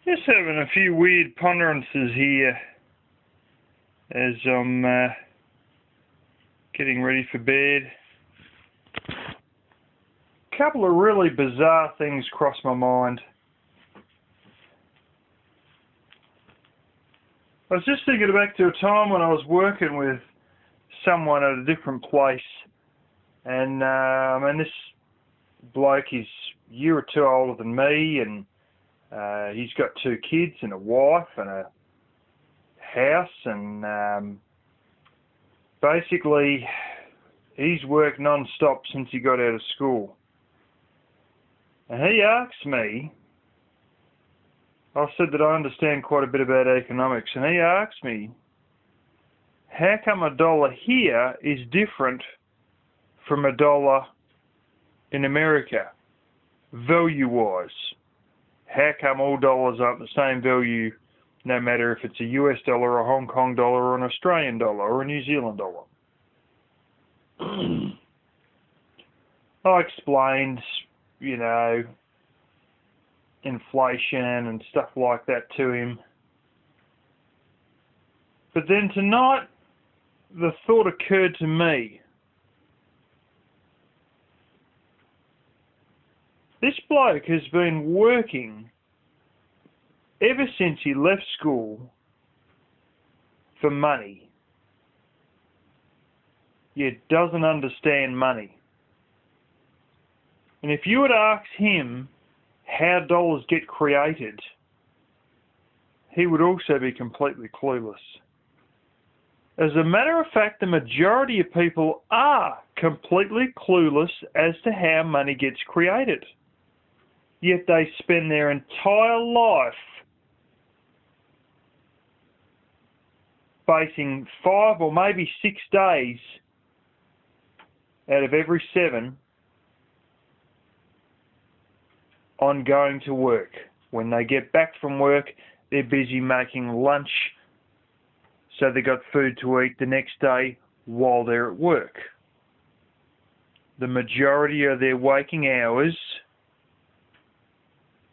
Just having a few weird ponderances here as I'm getting ready for bed. A couple of really bizarre things cross my mind. I was just thinking back to a time when I was working with someone at a different place, and this bloke is a year or two older than me, and he's got 2 kids and a wife and a house, and basically he's worked non-stop since he got out of school. And he asked me, I said that I understand quite a bit about economics, and he asked me, how come a dollar here is different from a dollar in America, value-wise? How come all dollars aren't the same value, no matter if it's a US dollar, a Hong Kong dollar, or an Australian dollar, or a New Zealand dollar? I explained, inflation and stuff like that to him. But then tonight, the thought occurred to me, this bloke has been working ever since he left school for money, yet doesn't understand money. And if you were to ask him how dollars get created, he would also be completely clueless. As a matter of fact, the majority of people are completely clueless as to how money gets created. Yet they spend their entire life basing 5 or maybe 6 days out of every 7 on going to work. When they get back from work, they're busy making lunch so they got food to eat the next day while they're at work. The majority of their waking hours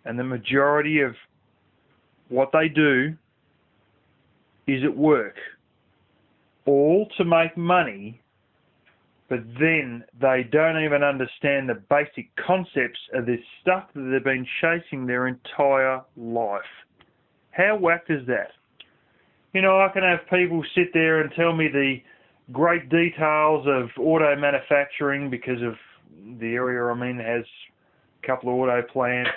and the majority of what they do is at work, all to make money, but then they don't even understand the basic concepts of this stuff that they've been chasing their entire life. How whacked is that? I can have people sit there and tell me the great details of auto manufacturing because of the area I'm in has a couple of auto plants.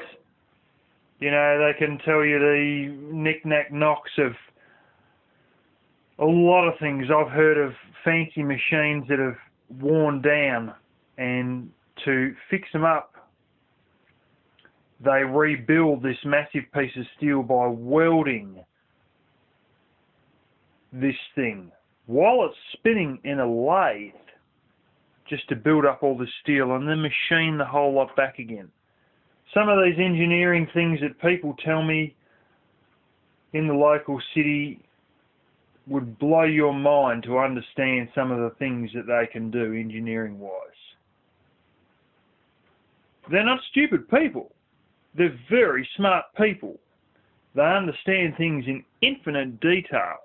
They can tell you the knick-knack knocks of a lot of things. I've heard of fancy machines that have worn down, and to fix them up, they rebuild this massive piece of steel by welding this thing while it's spinning in a lathe just to build up all the steel and then machine the whole lot back again. Some of these engineering things that people tell me in the local city would blow your mind to understand some of the things that they can do engineering-wise. They're not stupid people. They're very smart people. They understand things in infinite detail.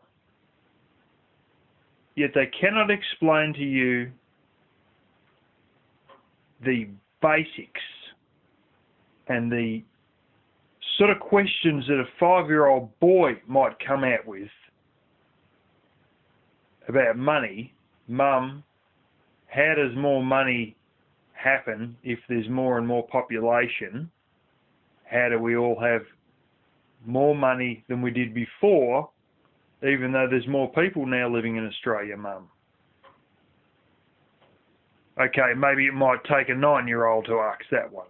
Yet they cannot explain to you the basics and the sort of questions that a 5-year-old boy might come out with about money. Mum, how does more money happen if there's more and more population? How do we all have more money than we did before, even though there's more people now living in Australia, Mum? Okay, maybe it might take a 9-year-old to ask that one.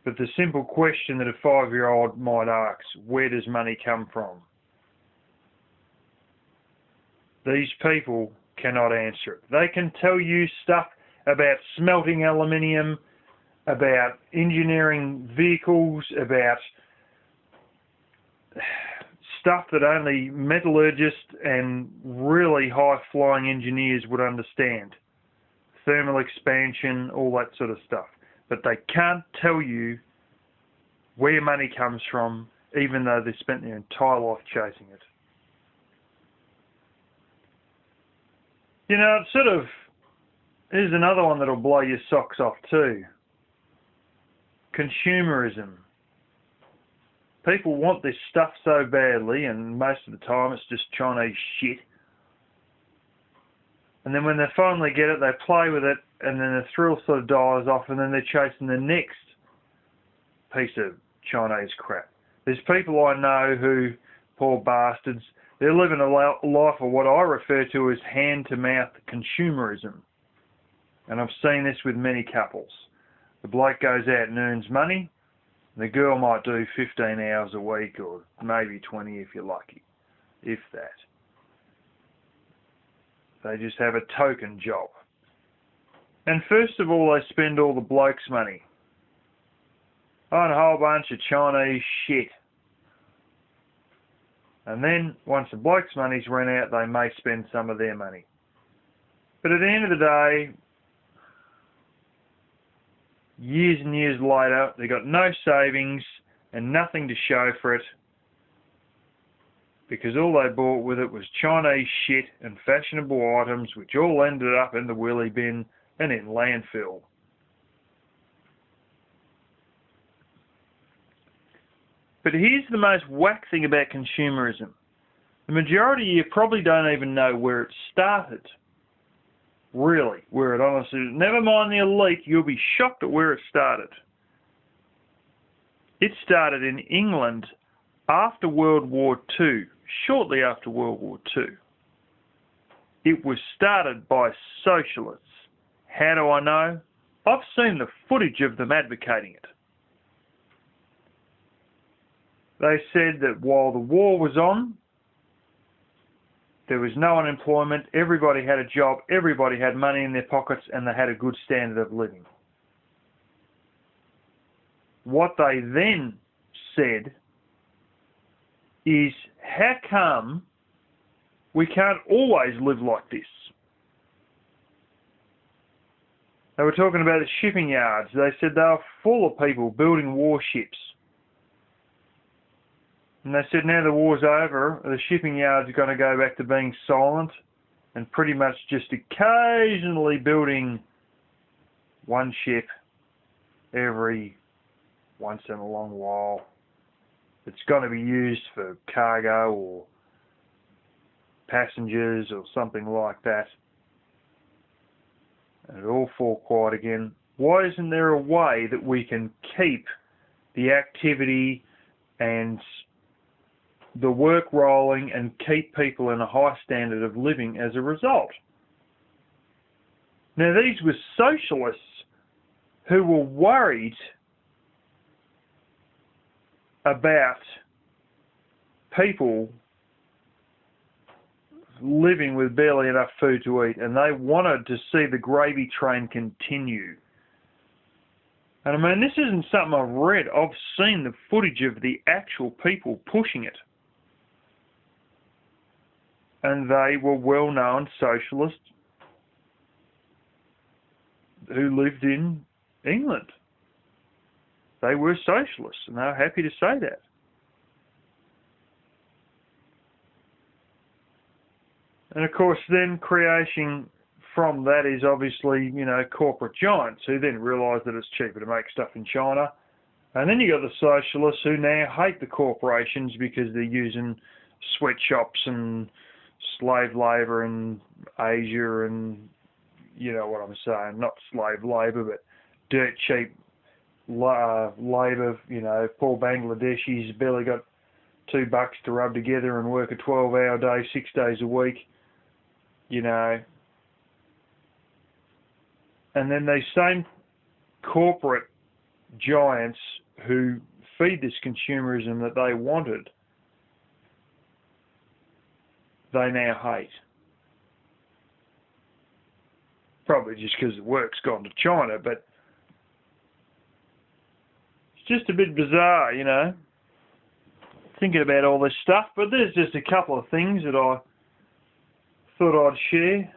But the simple question that a 5-year-old might ask, where does money come from? These people cannot answer it. They can tell you stuff about smelting aluminium, about engineering vehicles, about stuff that only metallurgists and really high-flying engineers would understand. Thermal expansion, all that sort of stuff. But they can't tell you where money comes from, even though they've spent their entire life chasing it. You know, it's sort of, here's another one that'll blow your socks off too. Consumerism. People want this stuff so badly, and most of the time it's just Chinese shit. And then when they finally get it, they play with it, and then the thrill sort of dies off, and then they're chasing the next piece of Chinese crap. There's people I know who, poor bastards, they're living a life of what I refer to as hand-to-mouth consumerism. And I've seen this with many couples. The bloke goes out and earns money. The girl might do 15 hours a week, or maybe 20 if you're lucky, if that. They just have a token job. And first of all, they spend all the bloke's money on a whole bunch of Chinese shit. And then, once the bloke's money's run out, they may spend some of their money. But at the end of the day, years and years later, they got no savings and nothing to show for it, because all they bought with it was Chinese shit and fashionable items, which all ended up in the wheelie bin and in landfill. But here's the most whack thing about consumerism. The majority of you probably don't even know where it started. Really, where it honestly is. Never mind the elite, you'll be shocked at where it started. It started in England after World War II, shortly after World War II. It was started by socialists. How do I know? I've seen the footage of them advocating it. They said that while the war was on, there was no unemployment, everybody had a job, everybody had money in their pockets, and they had a good standard of living. What they then said is, how come we can't always live like this? They were talking about the shipping yards. They said they were full of people building warships. And they said now the war's over, the shipping yards are going to go back to being silent and pretty much just occasionally building one ship every once in a long while. It's going to be used for cargo or passengers or something like that. And it'll all fall quiet again. Why isn't there a way that we can keep the activity and the work rolling and keep people in a high standard of living as a result? Now, these were socialists who were worried about people living with barely enough food to eat, and they wanted to see the gravy train continue. And I mean, this isn't something I've read. I've seen the footage of the actual people pushing it. And they were well-known socialists who lived in England. They were socialists, and they were happy to say that. And of course, then creation from that is obviously, you know, corporate giants who then realise that it's cheaper to make stuff in China. And then you got the socialists who now hate the corporations because they're using sweatshops and slave labour in Asia and, you know what I'm saying, not slave labour, but dirt cheap labour. You know, poor Bangladeshis barely got $2 to rub together and work a 12-hour day, 6 days a week, you know. And then these same corporate giants who feed this consumerism that they wanted, they now hate. Probably just because the work's gone to China, but it's just a bit bizarre, you know, thinking about all this stuff. But there's just a couple of things that I thought I'd share.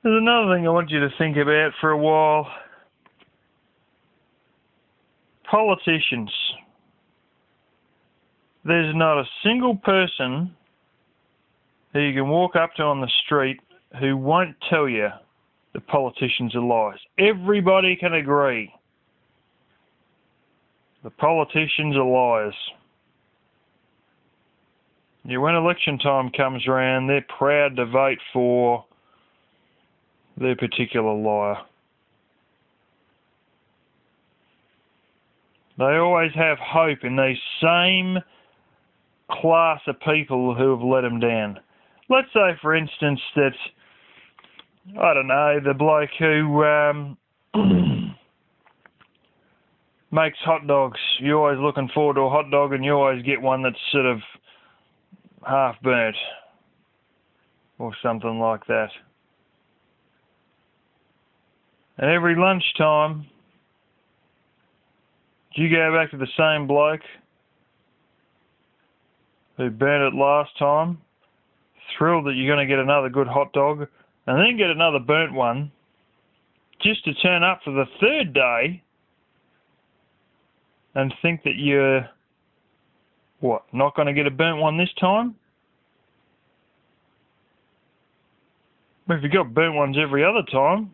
There's another thing I want you to think about for a while. Politicians. There's not a single person who you can walk up to on the street who won't tell you the politicians are liars. Everybody can agree. The politicians are liars. Yeah, when election time comes around, they're proud to vote for their particular liar. They always have hope in these same class of people who have let them down. Let's say, for instance, that, I don't know, the bloke who makes hot dogs. You're always looking forward to a hot dog and you always get one that's sort of half burnt or something like that. And every lunchtime, you go back to the same bloke who burnt it last time, thrilled that you're going to get another good hot dog, and then get another burnt one, just to turn up for the third day and think that you're, what, not going to get a burnt one this time? Well, if you got burnt ones every other time,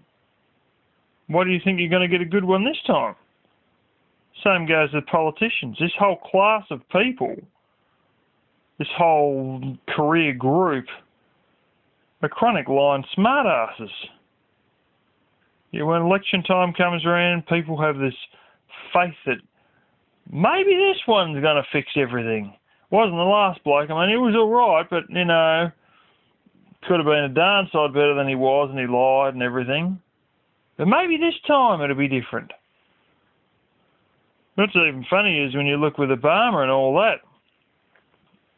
why do you think you're going to get a good one this time? Same goes with politicians. This whole class of people, this whole career group, are chronic lying smartasses. Yeah, when election time comes around, people have this faith that maybe this one's going to fix everything. Wasn't the last bloke. I mean, he was all right, but, you know, could have been a darn sight better than he was, and he lied and everything. But maybe this time it'll be different. What's even funny is when you look with Obama and all that.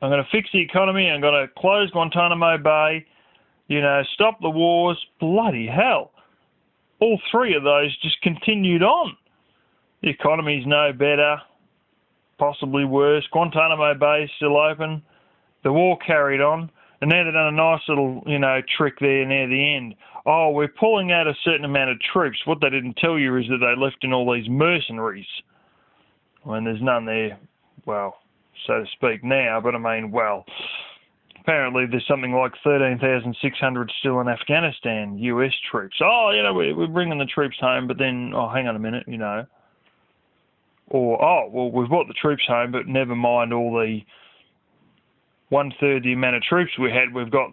I'm going to fix the economy, I'm going to close Guantanamo Bay, you know, stop the wars. Bloody hell. All three of those just continued on. The economy's no better, possibly worse. Guantanamo Bay's still open. The war carried on. And now they've done a nice little, you know, trick there near the end. Oh, we're pulling out a certain amount of troops. What they didn't tell you is that they left in all these mercenaries. When there's none there, well, so to speak now, but I mean, well, apparently there's something like 13,600 still in Afghanistan, US troops. Oh, you know, we're bringing the troops home, but then, oh, hang on a minute, you know. Or, oh, well, we've brought the troops home, but never mind all the 1/3 the amount of troops we had, we've got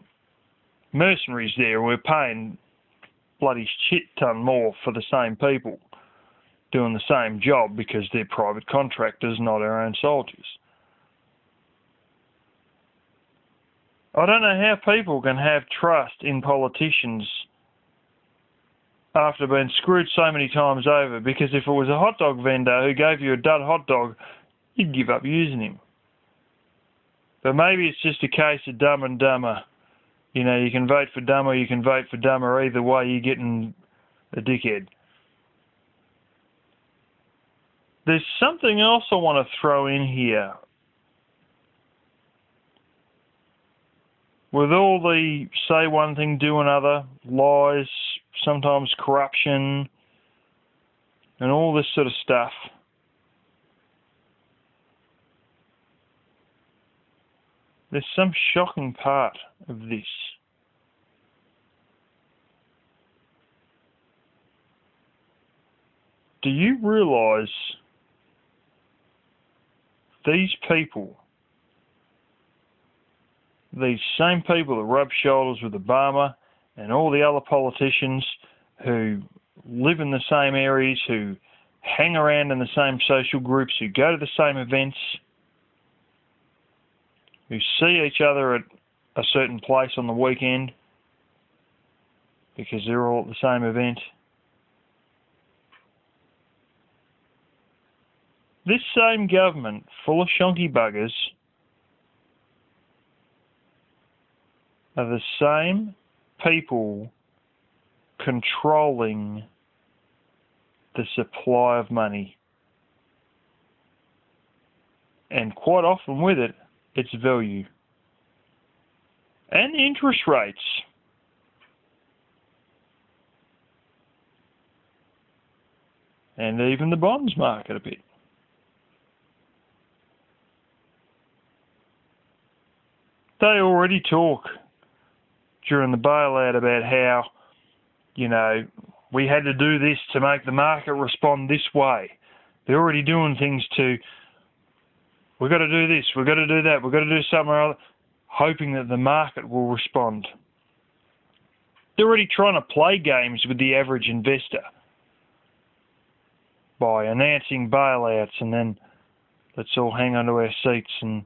mercenaries there. We're paying bloody shit ton more for the same people doing the same job because they're private contractors, not our own soldiers. I don't know how people can have trust in politicians after being screwed so many times over, because if it was a hot dog vendor who gave you a dud hot dog, you'd give up using him. But maybe it's just a case of Dumb and Dumber. You know, you can vote for Dumb or you can vote for Dumber. Either way, you're getting a dickhead. There's something else I want to throw in here. With all the say one thing, do another, lies, sometimes corruption, and all this sort of stuff, there's some shocking part of this. Do you realise these people, these same people that rub shoulders with Obama and all the other politicians who live in the same areas, who hang around in the same social groups, who go to the same events, who see each other at a certain place on the weekend because they're all at the same event. This same government, full of shonky buggers, are the same people controlling the supply of money. And quite often with it, its value. And the interest rates. and even the bonds market a bit. They already talk during the bailout about how, we had to do this to make the market respond this way. They're already doing things we've got to do this, we've got to do that, we've got to do something or other, hoping that the market will respond. They're already trying to play games with the average investor by announcing bailouts, and then let's all hang on to our seats and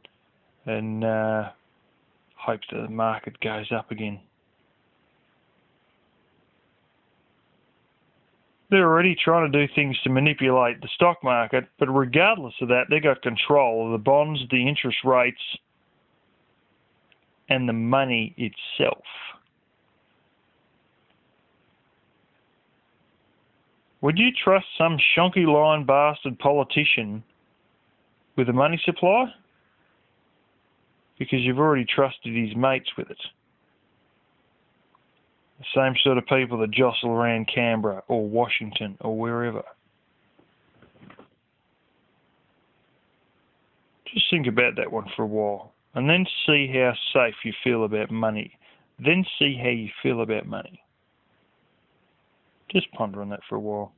hope that the market goes up again. They're already trying to do things to manipulate the stock market, but regardless of that, they've got control of the bonds, the interest rates, and the money itself. Would you trust some shonky line bastard politician with a money supply? Because you've already trusted his mates with it. The same sort of people that jostle around Canberra or Washington or wherever. Just think about that one for a while, and then see how safe you feel about money. Then see how you feel about money. Just ponder on that for a while.